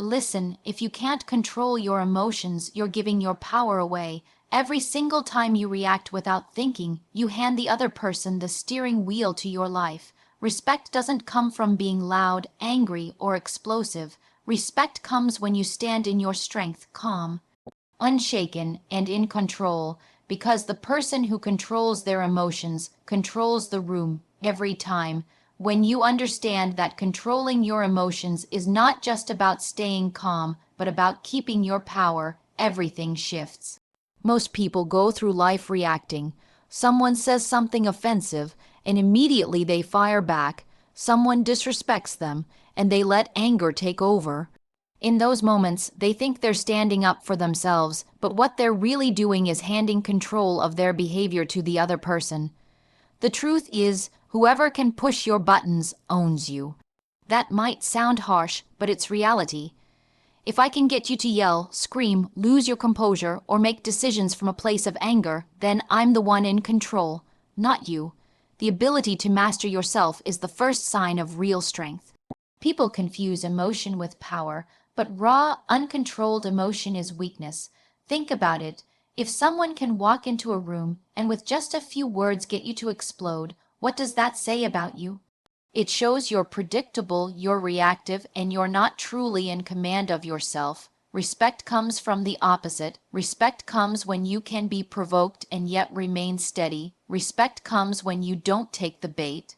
Listen, if you can't control your emotions, you're giving your power away. Every single time you react without thinking, you hand the other person the steering wheel to your life. Respect doesn't come from being loud, angry, or explosive. Respect comes when you stand in your strength, calm, unshaken, and in control, because the person who controls their emotions controls the room every time. When you understand that controlling your emotions is not just about staying calm, but about keeping your power, everything shifts. Most people go through life reacting. Someone says something offensive, and immediately they fire back. Someone disrespects them, and they let anger take over. In those moments, they think they're standing up for themselves, but what they're really doing is handing control of their behavior to the other person. The truth is, whoever can push your buttons owns you. That might sound harsh, but it's reality. If I can get you to yell, scream, lose your composure, or make decisions from a place of anger, then I'm the one in control, not you. The ability to master yourself is the first sign of real strength. People confuse emotion with power, but raw, uncontrolled emotion is weakness. Think about it. If someone can walk into a room and with just a few words get you to explode, what does that say about you? It shows you're predictable, you're reactive, and you're not truly in command of yourself. Respect comes from the opposite. Respect comes when you can be provoked and yet remain steady. Respect comes when you don't take the bait.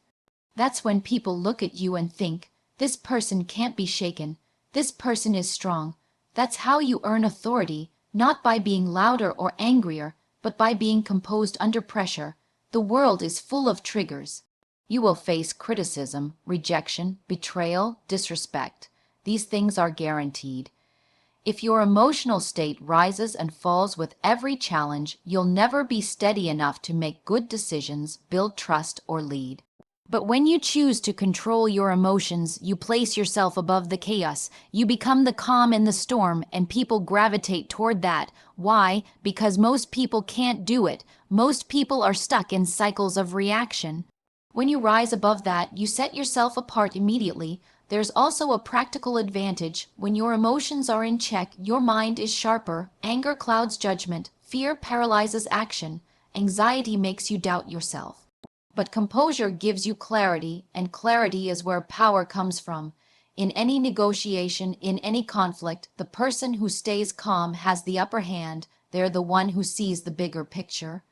That's when people look at you and think, this person can't be shaken. This person is strong. That's how you earn authority, not by being louder or angrier, but by being composed under pressure. The world is full of triggers. You will face criticism, rejection, betrayal, disrespect. These things are guaranteed. If your emotional state rises and falls with every challenge, you'll never be steady enough to make good decisions, build trust, or lead. But when you choose to control your emotions, you place yourself above the chaos. You become the calm in the storm, and people gravitate toward that. Why? Because most people can't do it. Most people are stuck in cycles of reaction. When you rise above that, you set yourself apart immediately. There's also a practical advantage. When your emotions are in check, your mind is sharper. Anger clouds judgment. Fear paralyzes action. Anxiety makes you doubt yourself. But composure gives you clarity, and clarity is where power comes from. In any negotiation, in any conflict, the person who stays calm has the upper hand. They're the one who sees the bigger picture.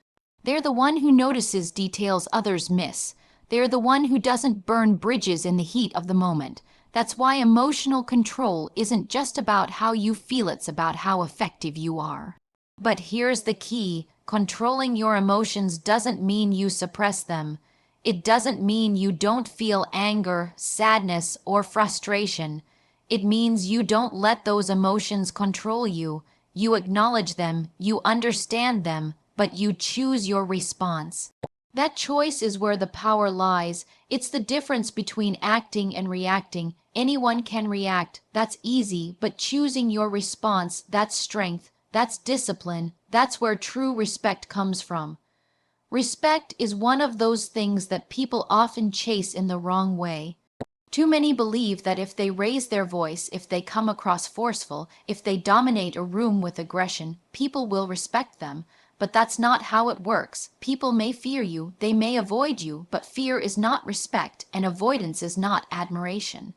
They're the one who notices details others miss. They're the one who doesn't burn bridges in the heat of the moment. That's why emotional control isn't just about how you feel, it's about how effective you are. But here's the key. Controlling your emotions doesn't mean you suppress them. It doesn't mean you don't feel anger, sadness, or frustration. It means you don't let those emotions control you. You acknowledge them, you understand them, but you choose your response. That choice is where the power lies. It's the difference between acting and reacting. Anyone can react, that's easy, but choosing your response, that's strength, that's discipline, that's where true respect comes from. Respect is one of those things that people often chase in the wrong way. Too many believe that if they raise their voice, if they come across forceful, if they dominate a room with aggression, people will respect them. But that's not how it works. People may fear you, they may avoid you, but fear is not respect, and avoidance is not admiration.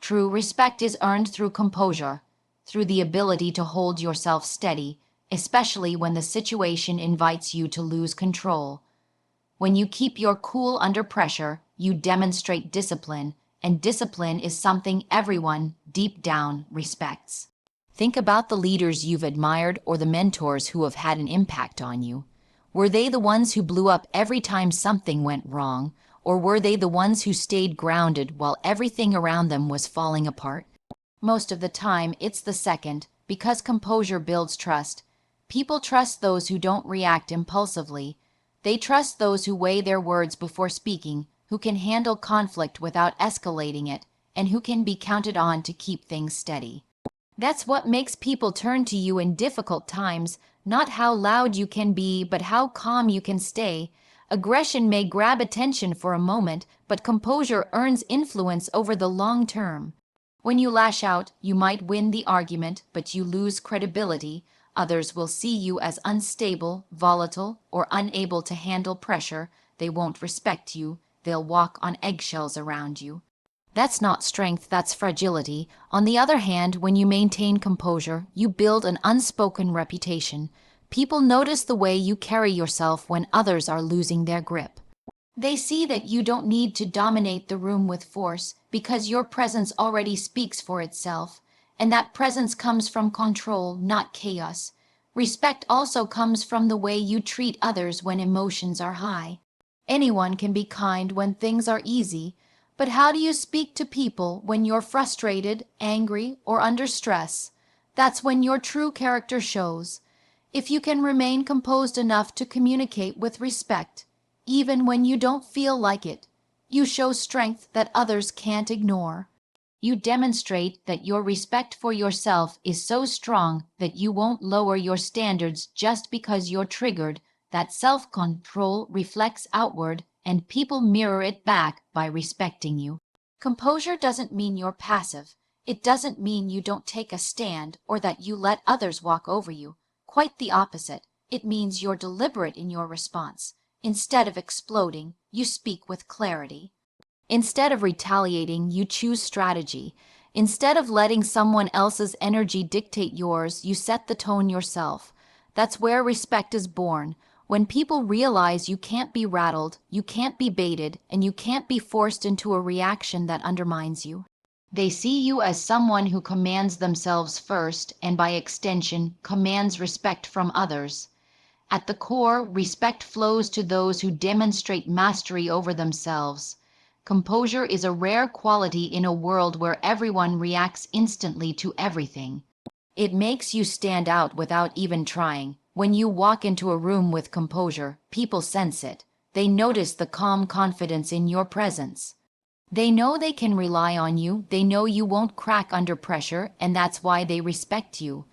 True respect is earned through composure, through the ability to hold yourself steady, especially when the situation invites you to lose control. When you keep your cool under pressure, you demonstrate discipline, and discipline is something everyone, deep down, respects. Think about the leaders you've admired or the mentors who have had an impact on you. Were they the ones who blew up every time something went wrong, or were they the ones who stayed grounded while everything around them was falling apart? Most of the time, it's the second, because composure builds trust. People trust those who don't react impulsively. They trust those who weigh their words before speaking, who can handle conflict without escalating it, and who can be counted on to keep things steady. That's what makes people turn to you in difficult times, not how loud you can be, but how calm you can stay. Aggression may grab attention for a moment, but composure earns influence over the long term. When you lash out, you might win the argument, but you lose credibility. Others will see you as unstable, volatile, or unable to handle pressure. They won't respect you. They'll walk on eggshells around you. That's not strength, that's fragility. On the other hand, when you maintain composure, you build an unspoken reputation. People notice the way you carry yourself when others are losing their grip. They see that you don't need to dominate the room with force because your presence already speaks for itself, and that presence comes from control, not chaos. Respect also comes from the way you treat others when emotions are high. Anyone can be kind when things are easy, but how do you speak to people when you're frustrated, angry, or under stress? That's when your true character shows. If you can remain composed enough to communicate with respect, even when you don't feel like it, you show strength that others can't ignore. You demonstrate that your respect for yourself is so strong that you won't lower your standards just because you're triggered. That self-control reflects outward, and people mirror it back by respecting you. Composure doesn't mean you're passive. It doesn't mean you don't take a stand or that you let others walk over you. Quite the opposite. It means you're deliberate in your response. Instead of exploding, you speak with clarity. Instead of retaliating, you choose strategy. Instead of letting someone else's energy dictate yours, you set the tone yourself. That's where respect is born. When people realize you can't be rattled, you can't be baited, and you can't be forced into a reaction that undermines you. They see you as someone who commands themselves first, and by extension, commands respect from others. At the core, respect flows to those who demonstrate mastery over themselves. Composure is a rare quality in a world where everyone reacts instantly to everything. It makes you stand out without even trying. When you walk into a room with composure, people sense it. They notice the calm confidence in your presence. They know they can rely on you. They know you won't crack under pressure, and that's why they respect you.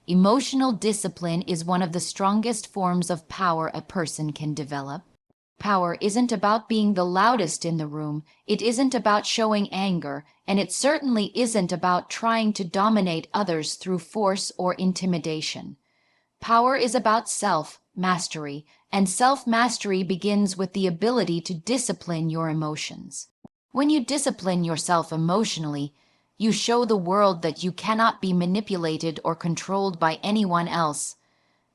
Emotional discipline is one of the strongest forms of power a person can develop. Power isn't about being the loudest in the room, it isn't about showing anger, and it certainly isn't about trying to dominate others through force or intimidation. Power is about self-mastery, and self-mastery begins with the ability to discipline your emotions. When you discipline yourself emotionally, you show the world that you cannot be manipulated or controlled by anyone else.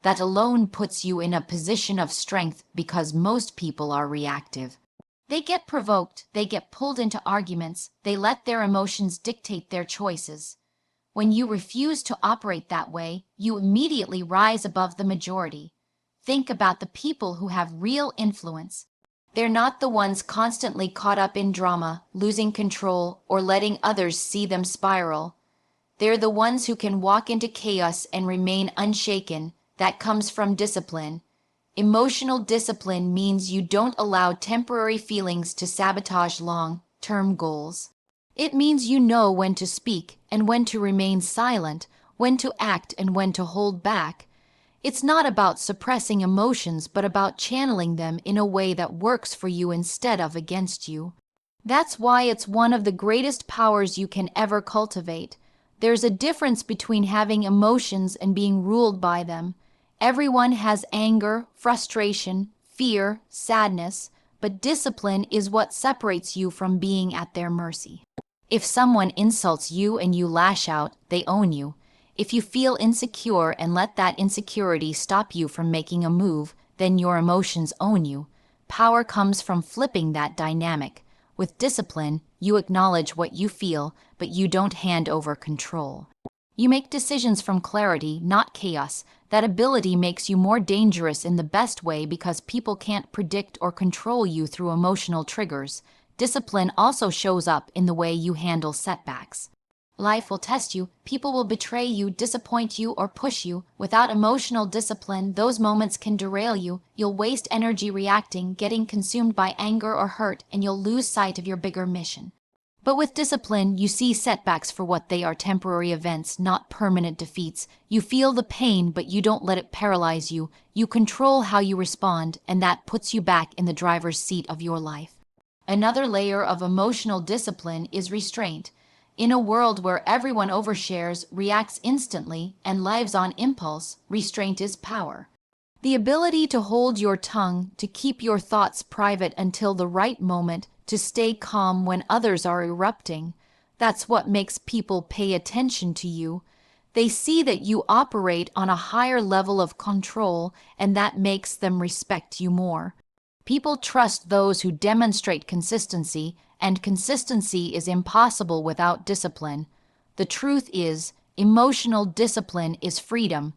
That alone puts you in a position of strength because most people are reactive. They get provoked, they get pulled into arguments, they let their emotions dictate their choices. When you refuse to operate that way, you immediately rise above the majority. Think about the people who have real influence. They're not the ones constantly caught up in drama, losing control, or letting others see them spiral. They're the ones who can walk into chaos and remain unshaken. That comes from discipline. Emotional discipline means you don't allow temporary feelings to sabotage long-term goals. It means you know when to speak and when to remain silent, when to act and when to hold back. It's not about suppressing emotions, but about channeling them in a way that works for you instead of against you. That's why it's one of the greatest powers you can ever cultivate. There's a difference between having emotions and being ruled by them. Everyone has anger, frustration, fear, sadness, but discipline is what separates you from being at their mercy. If someone insults you and you lash out, they own you. If you feel insecure and let that insecurity stop you from making a move, then your emotions own you. Power comes from flipping that dynamic. With discipline, you acknowledge what you feel, but you don't hand over control. You make decisions from clarity, not chaos. That ability makes you more dangerous in the best way because people can't predict or control you through emotional triggers. Discipline also shows up in the way you handle setbacks. Life will test you, people will betray you, disappoint you, or push you. Without emotional discipline, those moments can derail you. You'll waste energy reacting, getting consumed by anger or hurt, and you'll lose sight of your bigger mission. But with discipline, you see setbacks for what they are: temporary events, not permanent defeats. You feel the pain, but you don't let it paralyze you. You control how you respond, and that puts you back in the driver's seat of your life. Another layer of emotional discipline is restraint. In a world where everyone overshares, reacts instantly, and lives on impulse, restraint is power. The ability to hold your tongue, to keep your thoughts private until the right moment, to stay calm when others are erupting, that's what makes people pay attention to you. They see that you operate on a higher level of control, and that makes them respect you more. People trust those who demonstrate consistency, and consistency is impossible without discipline. The truth is, emotional discipline is freedom.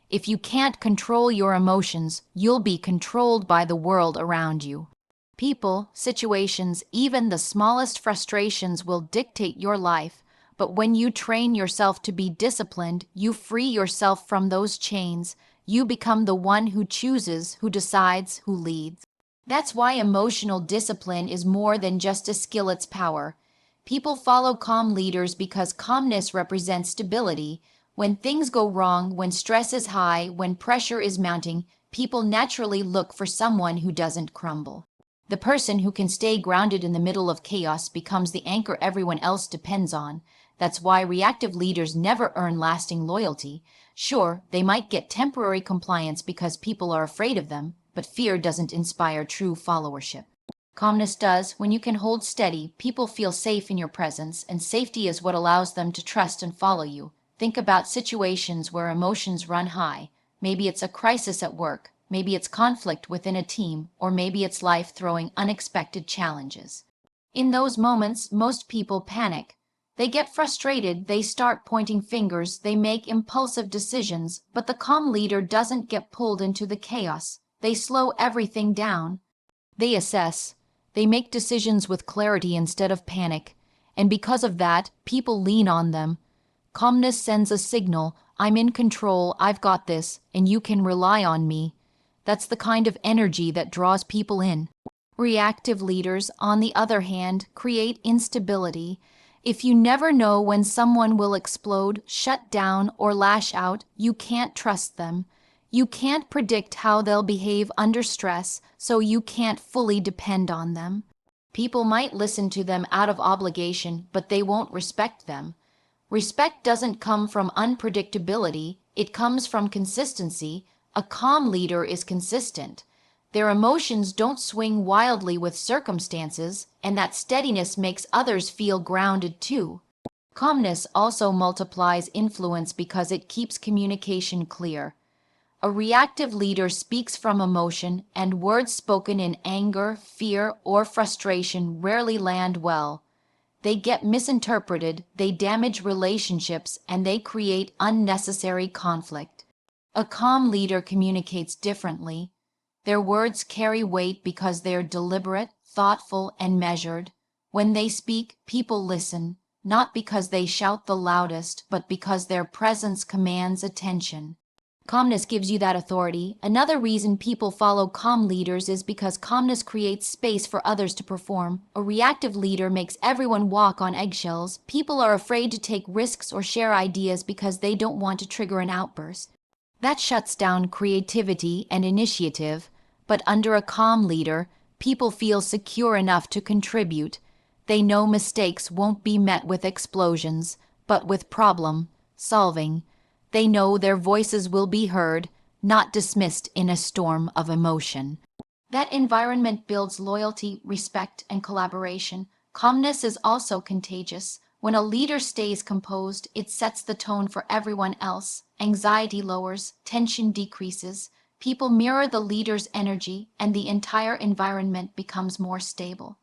If you can't control your emotions, you'll be controlled by the world around you. People, situations, even the smallest frustrations will dictate your life, but when you train yourself to be disciplined, you free yourself from those chains. You become the one who chooses, who decides, who leads. That's why emotional discipline is more than just a skill, it's power. People follow calm leaders because calmness represents stability. When things go wrong, when stress is high, when pressure is mounting, people naturally look for someone who doesn't crumble. The person who can stay grounded in the middle of chaos becomes the anchor everyone else depends on. That's why reactive leaders never earn lasting loyalty. Sure, they might get temporary compliance because people are afraid of them, but fear doesn't inspire true followership. Calmness does. When you can hold steady, people feel safe in your presence, and safety is what allows them to trust and follow you. Think about situations where emotions run high. Maybe it's a crisis at work, maybe it's conflict within a team, or maybe it's life throwing unexpected challenges. In those moments, most people panic. They get frustrated, they start pointing fingers, they make impulsive decisions, but the calm leader doesn't get pulled into the chaos. They slow everything down. They assess. They make decisions with clarity instead of panic. And because of that, people lean on them. Calmness sends a signal: I'm in control, I've got this, and you can rely on me. That's the kind of energy that draws people in. Reactive leaders, on the other hand, create instability. If you never know when someone will explode, shut down, or lash out, you can't trust them. You can't predict how they'll behave under stress, so you can't fully depend on them. People might listen to them out of obligation, but they won't respect them. Respect doesn't come from unpredictability, it comes from consistency. A calm leader is consistent. Their emotions don't swing wildly with circumstances, and that steadiness makes others feel grounded too. Calmness also multiplies influence because it keeps communication clear. A reactive leader speaks from emotion, and words spoken in anger, fear, or frustration rarely land well. They get misinterpreted, they damage relationships, and they create unnecessary conflict. A calm leader communicates differently. Their words carry weight because they're deliberate, thoughtful, and measured. When they speak, people listen, not because they shout the loudest, but because their presence commands attention. Calmness gives you that authority. Another reason people follow calm leaders is because calmness creates space for others to perform. A reactive leader makes everyone walk on eggshells. People are afraid to take risks or share ideas because they don't want to trigger an outburst. That shuts down creativity and initiative. But under a calm leader, people feel secure enough to contribute. They know mistakes won't be met with explosions, but with problem solving. They know their voices will be heard, not dismissed in a storm of emotion. That environment builds loyalty, respect, and collaboration. Calmness is also contagious. When a leader stays composed, it sets the tone for everyone else. Anxiety lowers, tension decreases. People mirror the leader's energy, and the entire environment becomes more stable.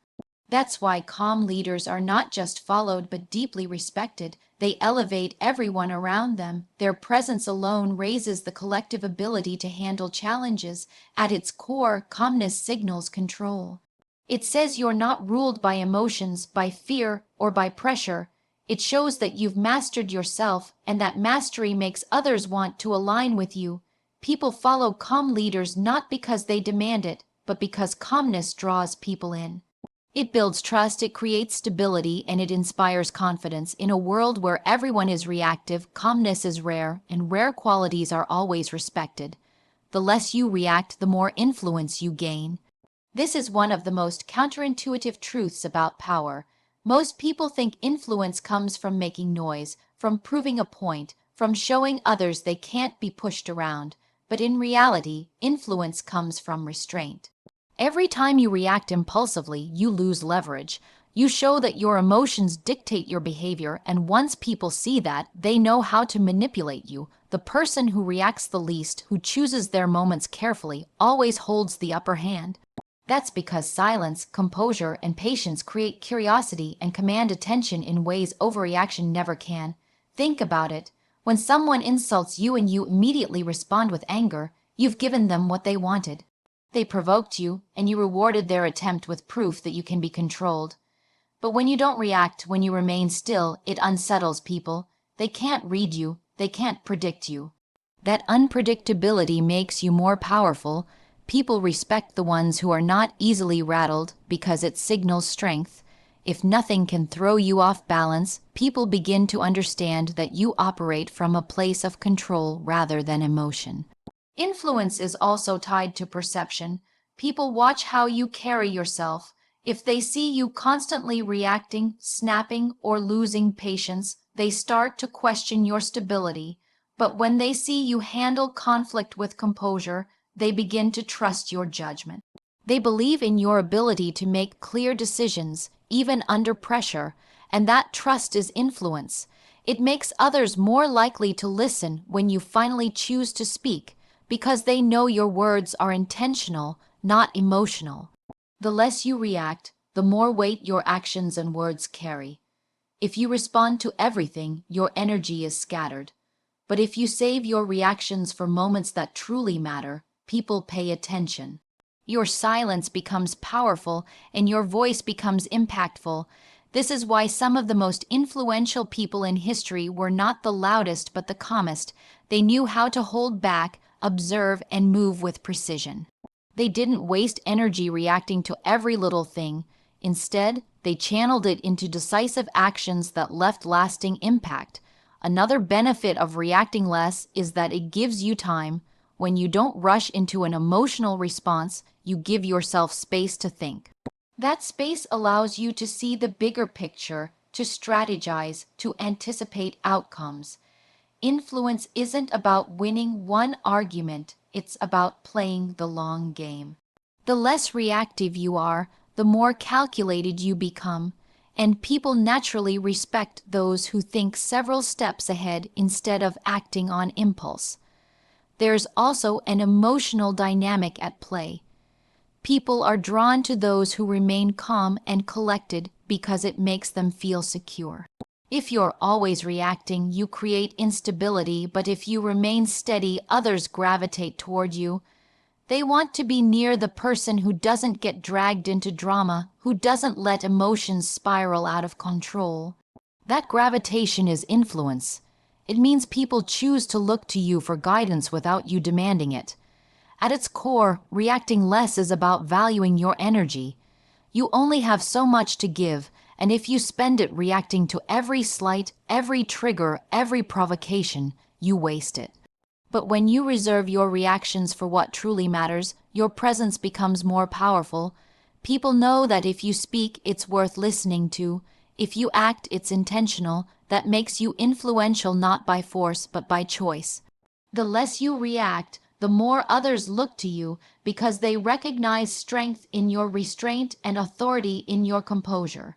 That's why calm leaders are not just followed but deeply respected. They elevate everyone around them. Their presence alone raises the collective ability to handle challenges. At its core, calmness signals control. It says you're not ruled by emotions, by fear, or by pressure. It shows that you've mastered yourself, and that mastery makes others want to align with you. People follow calm leaders not because they demand it, but because calmness draws people in. It builds trust, it creates stability, and it inspires confidence. In a world where everyone is reactive, calmness is rare, and rare qualities are always respected. The less you react, the more influence you gain. This is one of the most counterintuitive truths about power. Most people think influence comes from making noise, from proving a point, from showing others they can't be pushed around. But in reality, influence comes from restraint. Every time you react impulsively, you lose leverage. You show that your emotions dictate your behavior, and once people see that, they know how to manipulate you. The person who reacts the least, who chooses their moments carefully, always holds the upper hand. That's because silence, composure, and patience create curiosity and command attention in ways overreaction never can. Think about it. When someone insults you and you immediately respond with anger, you've given them what they wanted. They provoked you, and you rewarded their attempt with proof that you can be controlled. But when you don't react, when you remain still, it unsettles people. They can't read you, they can't predict you. That unpredictability makes you more powerful. People respect the ones who are not easily rattled because it signals strength. If nothing can throw you off balance, people begin to understand that you operate from a place of control rather than emotion. Influence is also tied to perception. People watch how you carry yourself. If they see you constantly reacting, snapping, or losing patience, they start to question your stability. But when they see you handle conflict with composure, they begin to trust your judgment. They believe in your ability to make clear decisions, even under pressure, and that trust is influence. It makes others more likely to listen when you finally choose to speak, because they know your words are intentional, not emotional. The less you react, the more weight your actions and words carry. If you respond to everything, your energy is scattered. But if you save your reactions for moments that truly matter, people pay attention. Your silence becomes powerful and your voice becomes impactful. This is why some of the most influential people in history were not the loudest but the calmest. They knew how to hold back, observe, and move with precision. They didn't waste energy reacting to every little thing. Instead, they channeled it into decisive actions that left lasting impact. Another benefit of reacting less is that it gives you time. When you don't rush into an emotional response, you give yourself space to think. That space allows you to see the bigger picture, to strategize, to anticipate outcomes. Influence isn't about winning one argument, it's about playing the long game. The less reactive you are, the more calculated you become, and people naturally respect those who think several steps ahead instead of acting on impulse. There's also an emotional dynamic at play. People are drawn to those who remain calm and collected because it makes them feel secure. If you're always reacting, you create instability, but if you remain steady, others gravitate toward you. They want to be near the person who doesn't get dragged into drama, who doesn't let emotions spiral out of control. That gravitation is influence. It means people choose to look to you for guidance without you demanding it. At its core, reacting less is about valuing your energy. You only have so much to give, and if you spend it reacting to every slight, every trigger, every provocation, you waste it. But when you reserve your reactions for what truly matters, your presence becomes more powerful. People know that if you speak, it's worth listening to. If you act, it's intentional. That makes you influential not by force, but by choice. The less you react, the more others look to you because they recognize strength in your restraint and authority in your composure.